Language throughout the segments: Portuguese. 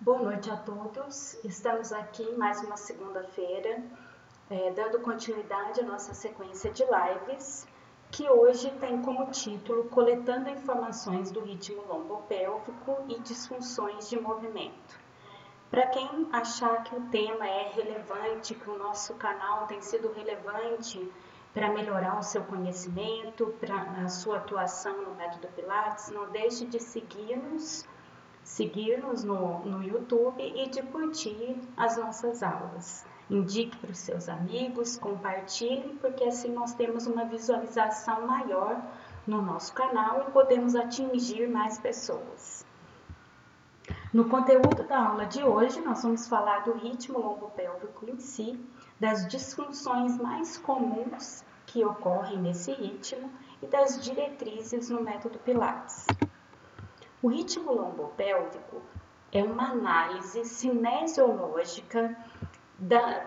Boa noite a todos. Estamos aqui mais uma segunda-feira, dando continuidade à nossa sequência de lives, que hoje tem como título Coletando informações do ritmo lombopélvico e disfunções de movimento. Para quem achar que o tema é relevante, que o nosso canal tem sido relevante para melhorar o seu conhecimento, para a sua atuação no método Pilates, não deixe de seguir-nos no YouTube e de curtir as nossas aulas. Indique para os seus amigos, compartilhe, porque assim nós temos uma visualização maior no nosso canal e podemos atingir mais pessoas. No conteúdo da aula de hoje, nós vamos falar do ritmo lombopélvico em si, das disfunções mais comuns que ocorrem nesse ritmo e das diretrizes no método Pilates. O ritmo lombopélvico é uma análise cinesiológica da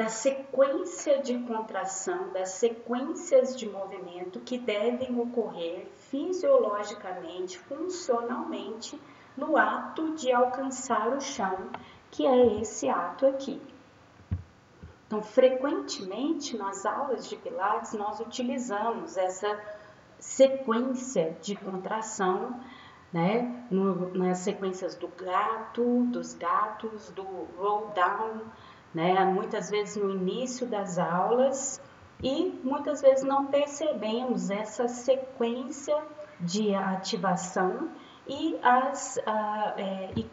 sequência de contração, das sequências de movimento que devem ocorrer fisiologicamente, funcionalmente, no ato de alcançar o chão, que é esse ato aqui. Então, frequentemente, nas aulas de Pilates, nós utilizamos essa sequência de contração, né? Nas sequências dos gatos, do roll down, né? Muitas vezes no início das aulas e muitas vezes não percebemos essa sequência de ativação e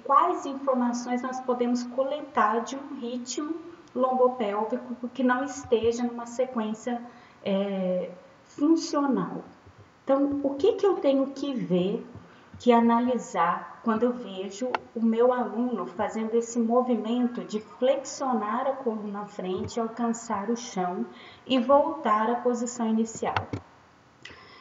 quais informações nós podemos coletar de um ritmo lombopélvico que não esteja numa sequência funcional. Então, o que eu tenho que ver, que analisar quando eu vejo o meu aluno fazendo esse movimento de flexionar a coluna à frente, alcançar o chão e voltar à posição inicial?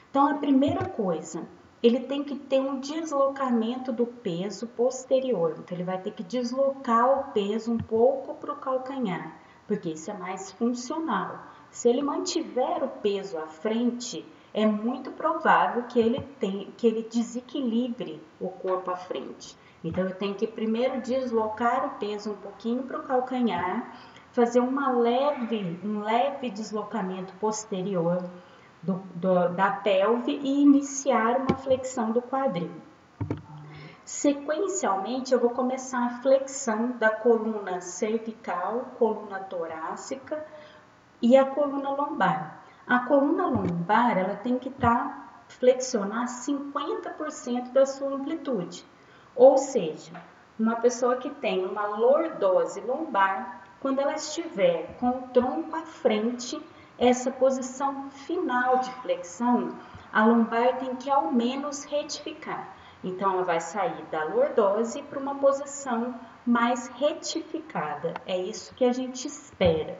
Então, a primeira coisa, ele tem que ter um deslocamento do peso posterior. Então, ele vai ter que deslocar o peso um pouco para o calcanhar, porque isso é mais funcional. Se ele mantiver o peso à frente, é muito provável que ele desequilibre o corpo à frente. Então, eu tenho que primeiro deslocar o peso um pouquinho para o calcanhar, fazer um leve deslocamento posterior da pelve e iniciar uma flexão do quadril. Sequencialmente, eu vou começar a flexão da coluna cervical, coluna torácica e a coluna lombar. A coluna lombar, ela tem que flexionar 50% da sua amplitude. Ou seja, uma pessoa que tem uma lordose lombar, quando ela estiver com o tronco à frente, essa posição final de flexão, a lombar tem que ao menos retificar. Então, ela vai sair da lordose para uma posição mais retificada. É isso que a gente espera.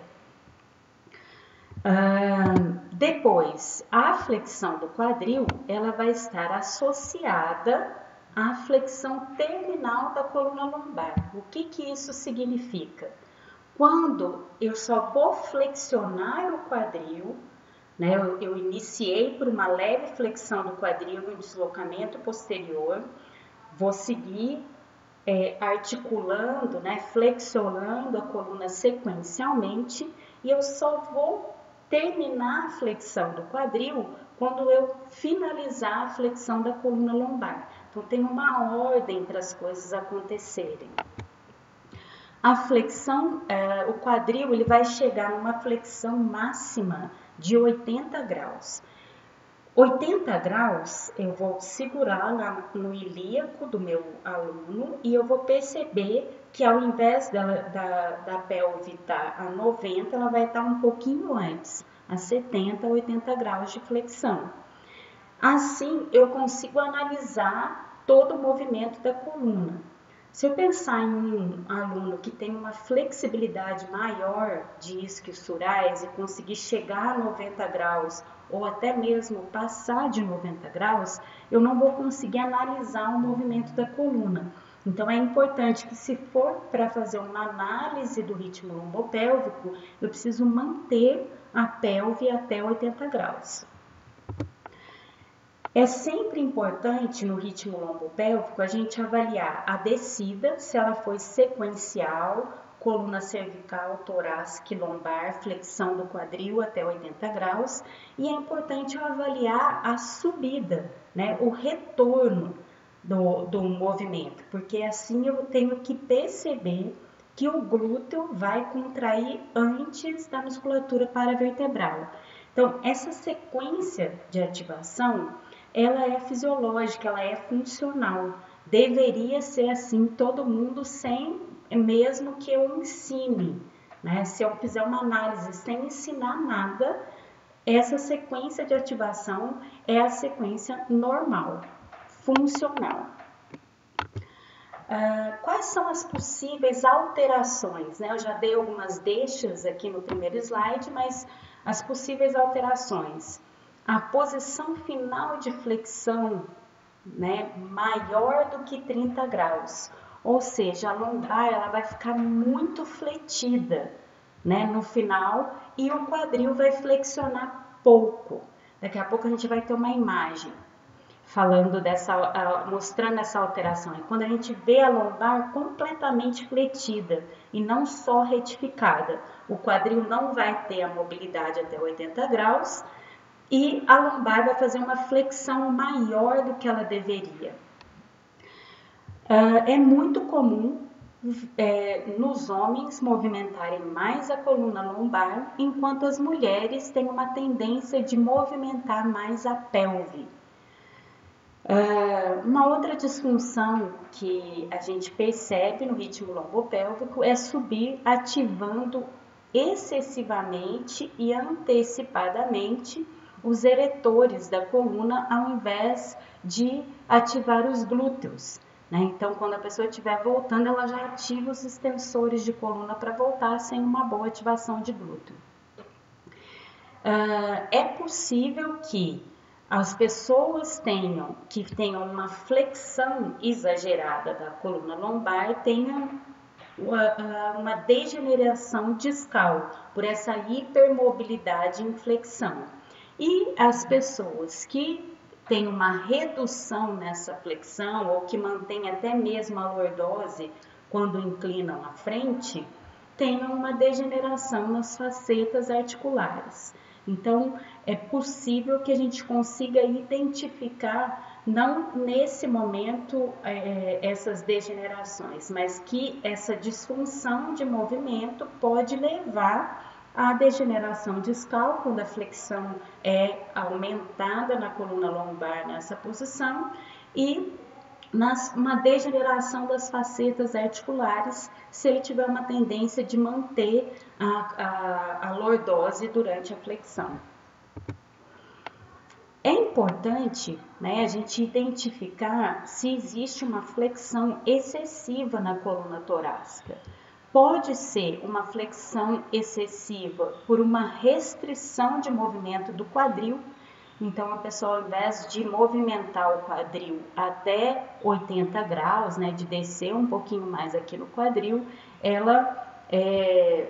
Depois, a flexão do quadril, ela vai estar associada à flexão terminal da coluna lombar. O que isso significa? Quando eu só vou flexionar o quadril, né, eu iniciei por uma leve flexão do quadril no deslocamento posterior, vou seguir articulando, né, flexionando a coluna sequencialmente e eu só vou terminar a flexão do quadril quando eu finalizar a flexão da coluna lombar. Então, tem uma ordem para as coisas acontecerem. A flexão, o quadril, ele vai chegar numa flexão máxima de 80 graus. 80 graus, eu vou segurar lá no ilíaco do meu aluno e eu vou perceber que ao invés da pelve estar a 90, ela vai estar um pouquinho antes, a 70, 80 graus de flexão. Assim, eu consigo analisar todo o movimento da coluna. Se eu pensar em um aluno que tem uma flexibilidade maior de isquiosurais e conseguir chegar a 90 graus ou até mesmo passar de 90 graus, eu não vou conseguir analisar o movimento da coluna. Então, é importante que, se for para fazer uma análise do ritmo lombopélvico, eu preciso manter a pelve até 80 graus. É sempre importante no ritmo lombopélvico a gente avaliar a descida, se ela foi sequencial, coluna cervical, torácica e lombar, flexão do quadril até 80 graus, e é importante avaliar a subida, né, o retorno do movimento, porque assim eu tenho que perceber que o glúteo vai contrair antes da musculatura paravertebral. Então, essa sequência de ativação, ela é fisiológica, ela é funcional. Deveria ser assim todo mundo, sem mesmo que eu ensine, né? Se eu fizer uma análise sem ensinar nada, essa sequência de ativação é a sequência normal, funcional. Quais são as possíveis alterações, né? Eu já dei algumas deixas aqui no primeiro slide, mas as possíveis alterações. A posição final de flexão, né, maior do que 30 graus, ou seja, a lombar ela vai ficar muito fletida, né, no final, e o quadril vai flexionar pouco. Daqui a pouco a gente vai ter uma imagem falando mostrando essa alteração. É quando a gente vê a lombar completamente fletida e não só retificada. O quadril não vai ter a mobilidade até 80 graus e a lombar vai fazer uma flexão maior do que ela deveria. É muito comum nos homens movimentarem mais a coluna lombar, enquanto as mulheres têm uma tendência de movimentar mais a pelve. Uma outra disfunção que a gente percebe no ritmo lombopélvico é subir ativando excessivamente e antecipadamente os eretores da coluna ao invés de ativar os glúteos, né? Então, quando a pessoa estiver voltando, ela já ativa os extensores de coluna para voltar sem uma boa ativação de glúteo. É possível que as pessoas que tenham uma flexão exagerada da coluna lombar tenham uma degeneração discal por essa hipermobilidade em flexão. E as pessoas que têm uma redução nessa flexão ou que mantêm até mesmo a lordose quando inclinam à frente, tenham uma degeneração nas facetas articulares. Então, é possível que a gente consiga identificar, não nesse momento, essas degenerações, mas que essa disfunção de movimento pode levar à degeneração discal, quando a flexão é aumentada na coluna lombar nessa posição, e uma degeneração das facetas articulares, se ele tiver uma tendência de manter a lordose durante a flexão. É importante, né, a gente identificar se existe uma flexão excessiva na coluna torácica. Pode ser uma flexão excessiva por uma restrição de movimento do quadril. Então, a pessoa, ao invés de movimentar o quadril até 80 graus, né, de descer um pouquinho mais aqui no quadril, ela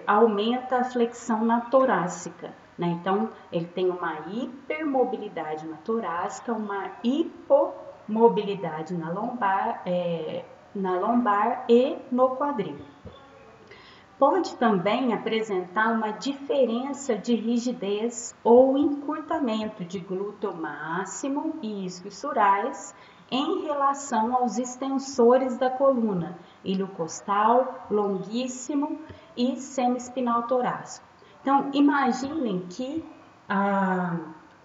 aumenta a flexão na torácica, né? Então, ele tem uma hipermobilidade na torácica, uma hipomobilidade na lombar e no quadril. Pode também apresentar uma diferença de rigidez ou encurtamento de glúteo máximo e isquiosurais em relação aos extensores da coluna, ilho costal, longuíssimo e semiespinal torácico. Então, imaginem que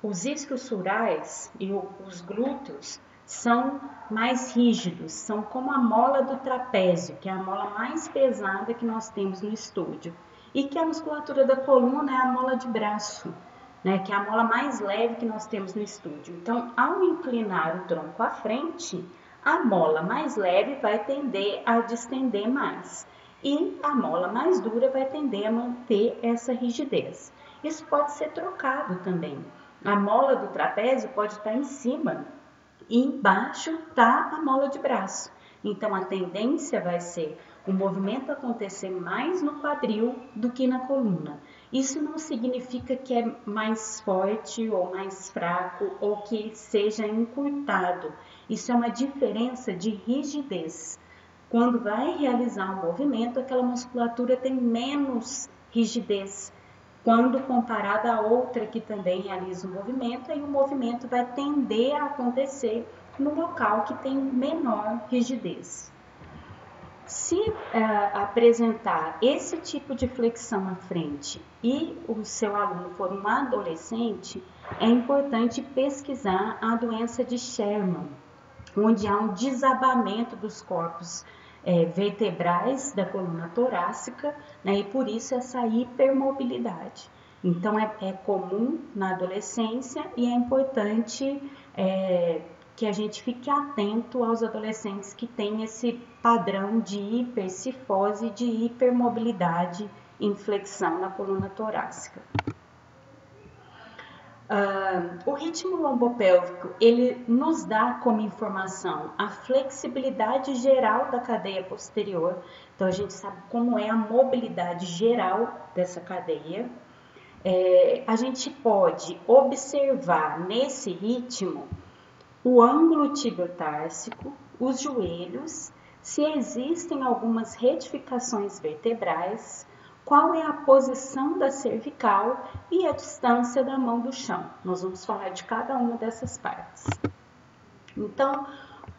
os isquiosurais e os glúteos são mais rígidos, são como a mola do trapézio, que é a mola mais pesada que nós temos no estúdio, e que a musculatura da coluna é a mola de braço, né, que é a mola mais leve que nós temos no estúdio. Então, ao inclinar o tronco à frente, a mola mais leve vai tender a distender mais, e a mola mais dura vai tender a manter essa rigidez. Isso pode ser trocado também. A mola do trapézio pode estar em cima e embaixo está a mola de braço. Então, a tendência vai ser o movimento acontecer mais no quadril do que na coluna. Isso não significa que é mais forte ou mais fraco ou que seja encurtado. Isso é uma diferença de rigidez. Quando vai realizar um movimento, aquela musculatura tem menos rigidez. Quando comparada a outra que também realiza o movimento, aí o movimento vai tender a acontecer no local que tem menor rigidez. Se apresentar esse tipo de flexão à frente e o seu aluno for um adolescente, é importante pesquisar a doença de Sherman, onde há um desabamento dos corpos vertebrais da coluna torácica, né, e por isso essa hipermobilidade. Então é comum na adolescência e é importante que a gente fique atento aos adolescentes que têm esse padrão de hipercifose, de hipermobilidade em flexão na coluna torácica. O ritmo lombopélvico, ele nos dá como informação a flexibilidade geral da cadeia posterior. Então, a gente sabe como é a mobilidade geral dessa cadeia. A gente pode observar nesse ritmo o ângulo tibiotársico, os joelhos, se existem algumas retificações vertebrais, qual é a posição da cervical e a distância da mão do chão. Nós vamos falar de cada uma dessas partes. Então,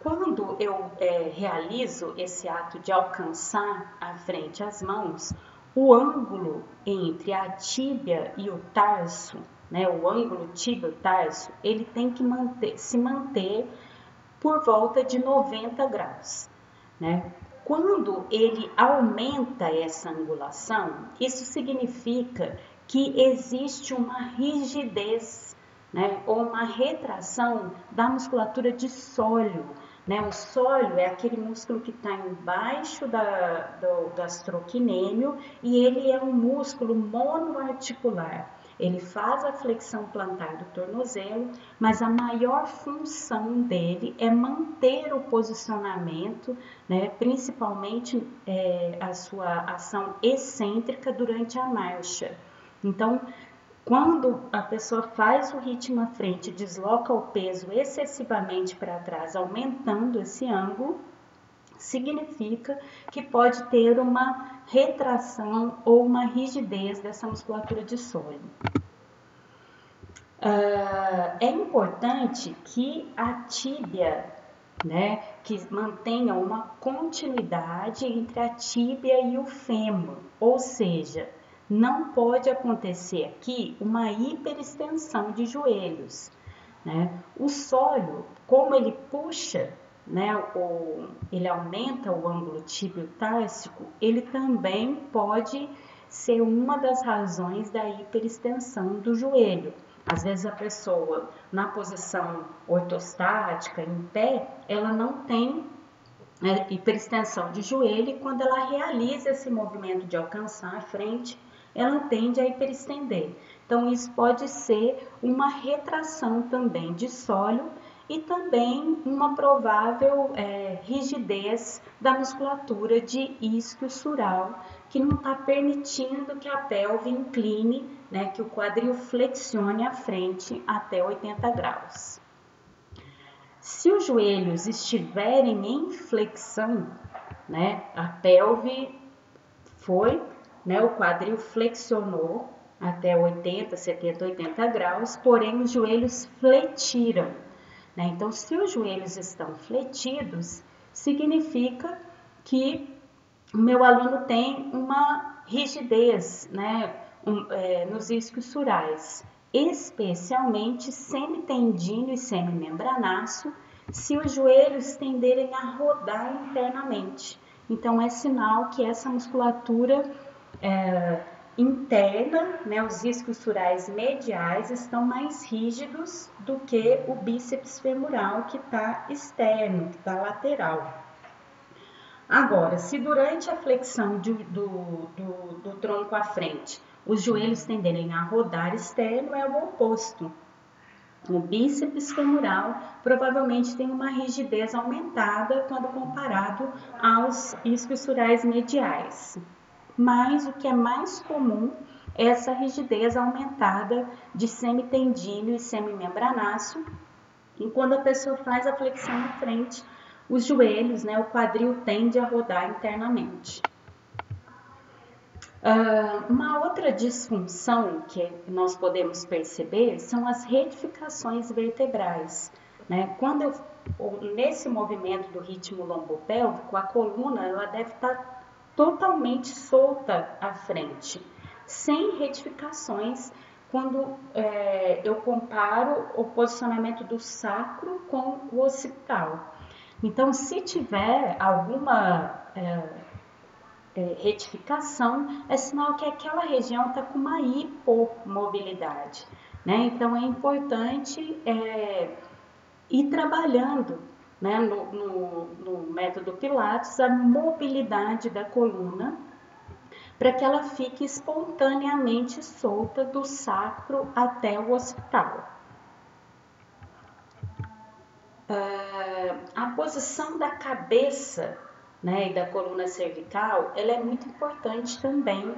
quando eu realizo esse ato de alcançar à frente as mãos, o ângulo entre a tíbia e o tarso, né, o ângulo tíbio-tarso, ele tem que se manter por volta de 90 graus, né? Quando ele aumenta essa angulação, isso significa que existe uma rigidez, né, ou uma retração da musculatura de sólio. Né? O sólio é aquele músculo que está embaixo do gastrocnêmio e ele é um músculo monoarticular. Ele faz a flexão plantar do tornozelo, mas a maior função dele é manter o posicionamento, né, principalmente a sua ação excêntrica durante a marcha. Então, quando a pessoa faz o ritmo à frente, desloca o peso excessivamente para trás, aumentando esse ângulo, significa que pode ter uma retração ou uma rigidez dessa musculatura de sólio. É importante que a tíbia, né, que mantenha uma continuidade entre a tíbia e o fêmur, ou seja, não pode acontecer aqui uma hiperextensão de joelhos. Né? O sólio, como ele puxa, né, ele aumenta o ângulo tíbio-társico, ele também pode ser uma das razões da hiperextensão do joelho. Às vezes a pessoa, na posição ortostática, em pé, ela não tem hiperextensão de joelho e quando ela realiza esse movimento de alcançar a frente, ela tende a hiperestender. Então, isso pode ser uma retração também de sólio e também uma provável rigidez da musculatura de isquio-sural, que não está permitindo que a pelve incline, né, que o quadril flexione à frente até 80 graus. Se os joelhos estiverem em flexão, né, a pelve foi, né, o quadril flexionou até 80, 70, 80 graus, porém os joelhos fletiram. Né? Então, se os joelhos estão fletidos, significa que o meu aluno tem uma rigidez, né, nos isquios surais, especialmente semitendíneo e semimembranáceo, se os joelhos tenderem a rodar internamente. Então, é sinal que essa musculatura interna, né, os isquios surais mediais estão mais rígidos do que o bíceps femoral que está externo, que está lateral. Agora, se durante a flexão do tronco à frente, os joelhos tenderem a rodar externo, é o oposto. O bíceps femoral provavelmente tem uma rigidez aumentada quando comparado aos isquios surais mediais. Mas o que é mais comum essa rigidez aumentada de semitendíneo e semimembranáceo. E quando a pessoa faz a flexão na frente, os joelhos, né, o quadril tende a rodar internamente. Uma outra disfunção que nós podemos perceber são as retificações vertebrais. Né? Nesse movimento do ritmo lombopélvico, a coluna ela deve estar totalmente solta à frente, sem retificações, quando eu comparo o posicionamento do sacro com o occipital. Então, se tiver alguma retificação, é sinal que aquela região está com uma hipomobilidade. Né? Então, é importante ir trabalhando, né, no método Pilates a mobilidade da coluna para que ela fique espontaneamente solta do sacro até o occipital. A posição da cabeça, né, e da coluna cervical, ela é muito importante também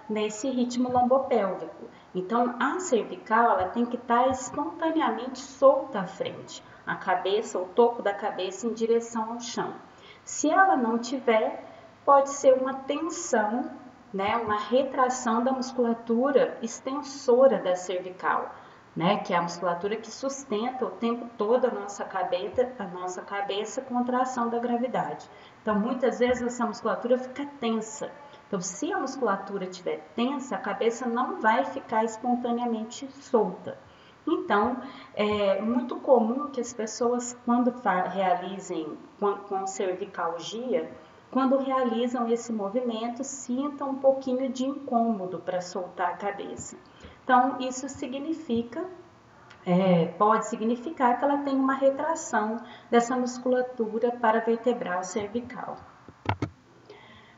nesse ritmo lombopélvico. Então, a cervical ela tem que estar espontaneamente solta à frente, a cabeça, o topo da cabeça em direção ao chão. Se ela não tiver, pode ser uma tensão, né, uma retração da musculatura extensora da cervical, né, que é a musculatura que sustenta o tempo todo a nossa cabeça contra a ação da gravidade. Então, muitas vezes essa musculatura fica tensa. Então, se a musculatura estiver tensa, a cabeça não vai ficar espontaneamente solta. Então, é muito comum que as pessoas, quando realizem com cervicalgia, quando realizam esse movimento, sintam um pouquinho de incômodo para soltar a cabeça. Então, isso significa, pode significar que ela tem uma retração dessa musculatura paravertebral cervical.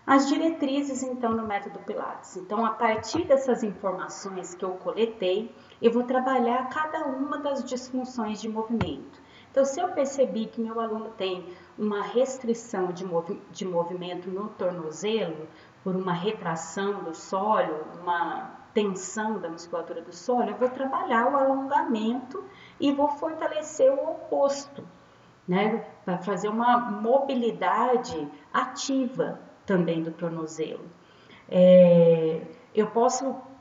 As diretrizes, então, no método Pilates. Então, a partir dessas informações que eu coletei, eu vou trabalhar cada uma das disfunções de movimento. Então, se eu percebi que meu aluno tem uma restrição de movimento no tornozelo, por uma retração do sólio, uma tensão da musculatura do sólio, eu vou trabalhar o alongamento e vou fortalecer o oposto, né? Para fazer uma mobilidade ativa também do tornozelo.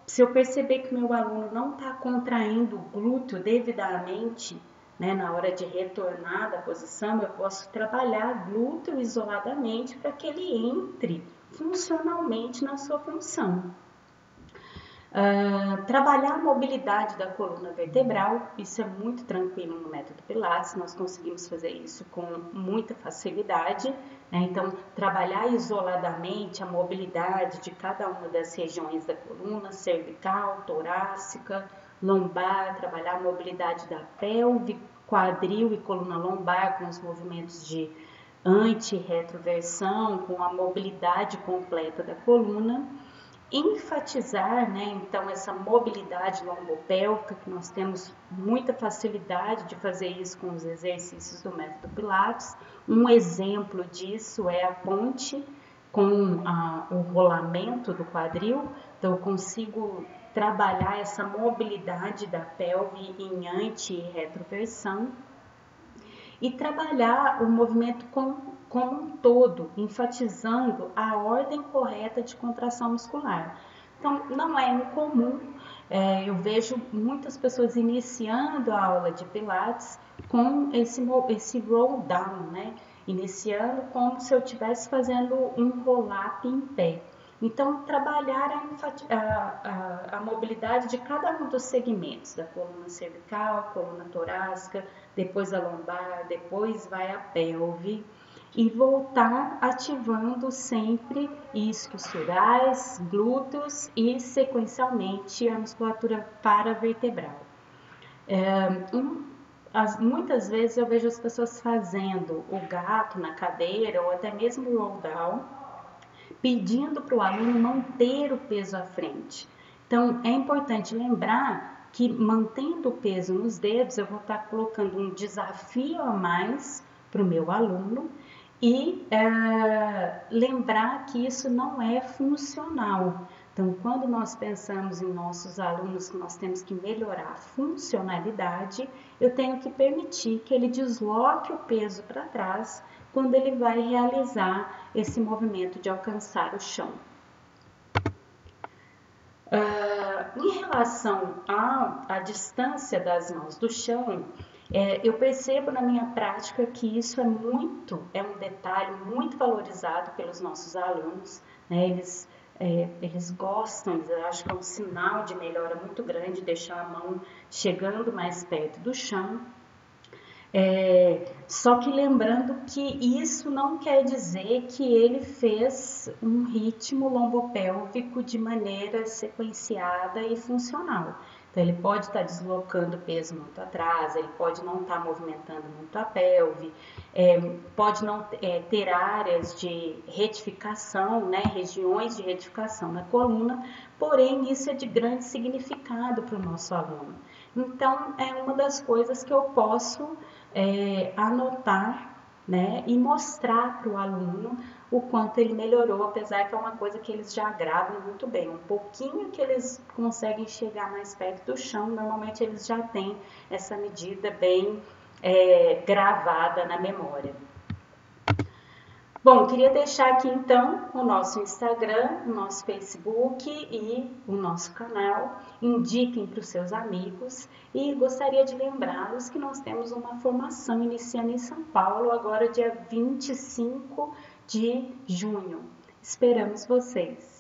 Se eu perceber que meu aluno não está contraindo o glúteo devidamente, né, na hora de retornar da posição, eu posso trabalhar glúteo isoladamente para que ele entre funcionalmente na sua função. Trabalhar a mobilidade da coluna vertebral, isso é muito tranquilo no método Pilates, nós conseguimos fazer isso com muita facilidade, né? Então, trabalhar isoladamente a mobilidade de cada uma das regiões da coluna, cervical, torácica, lombar, trabalhar a mobilidade da pelve, quadril e coluna lombar com os movimentos de anti-retroversão, com a mobilidade completa da coluna. Enfatizar, né, então, essa mobilidade lombopélvica, que nós temos muita facilidade de fazer isso com os exercícios do método Pilates. Um exemplo disso é a ponte com o rolamento do quadril, então eu consigo trabalhar essa mobilidade da pelve em anti e retroversão e trabalhar o movimento como um todo, enfatizando a ordem correta de contração muscular. Então, não é incomum, eu vejo muitas pessoas iniciando a aula de Pilates com esse roll down, né? Iniciando como se eu estivesse fazendo um roll-up em pé. Então, trabalhar a mobilidade de cada um dos segmentos, da coluna cervical, coluna torácica, depois a lombar, depois vai a pelve, e voltar ativando sempre isquiosurais, glúteos e, sequencialmente, a musculatura paravertebral. Muitas vezes eu vejo as pessoas fazendo o gato na cadeira ou até mesmo o roll down, pedindo para o aluno manter o peso à frente. Então, é importante lembrar que mantendo o peso nos dedos, eu vou estar colocando um desafio a mais para o meu aluno e lembrar que isso não é funcional. Então, quando nós pensamos em nossos alunos que nós temos que melhorar a funcionalidade, eu tenho que permitir que ele desloque o peso para trás quando ele vai realizar esse movimento de alcançar o chão. Em relação à distância das mãos do chão, eu percebo na minha prática que isso é um detalhe muito valorizado pelos nossos alunos, né? Eles gostam, eu acho que é um sinal de melhora muito grande deixar a mão chegando mais perto do chão. Só que lembrando que isso não quer dizer que ele fez um ritmo lombopélvico de maneira sequenciada e funcional. Então, ele pode estar deslocando o peso muito atrás, ele pode não estar movimentando muito a pelve, pode não ter áreas de retificação, né, regiões de retificação na coluna, porém isso é de grande significado para o nosso aluno. Então, é uma das coisas que eu posso anotar, né, e mostrar para o aluno o quanto ele melhorou, apesar que é uma coisa que eles já gravam muito bem. Um pouquinho que eles conseguem chegar mais perto do chão, normalmente eles já têm essa medida bem gravada na memória. Bom, queria deixar aqui então o nosso Instagram, o nosso Facebook e o nosso canal. Indiquem para os seus amigos e gostaria de lembrá-los que nós temos uma formação iniciando em São Paulo, agora dia 25 de junho. Esperamos vocês!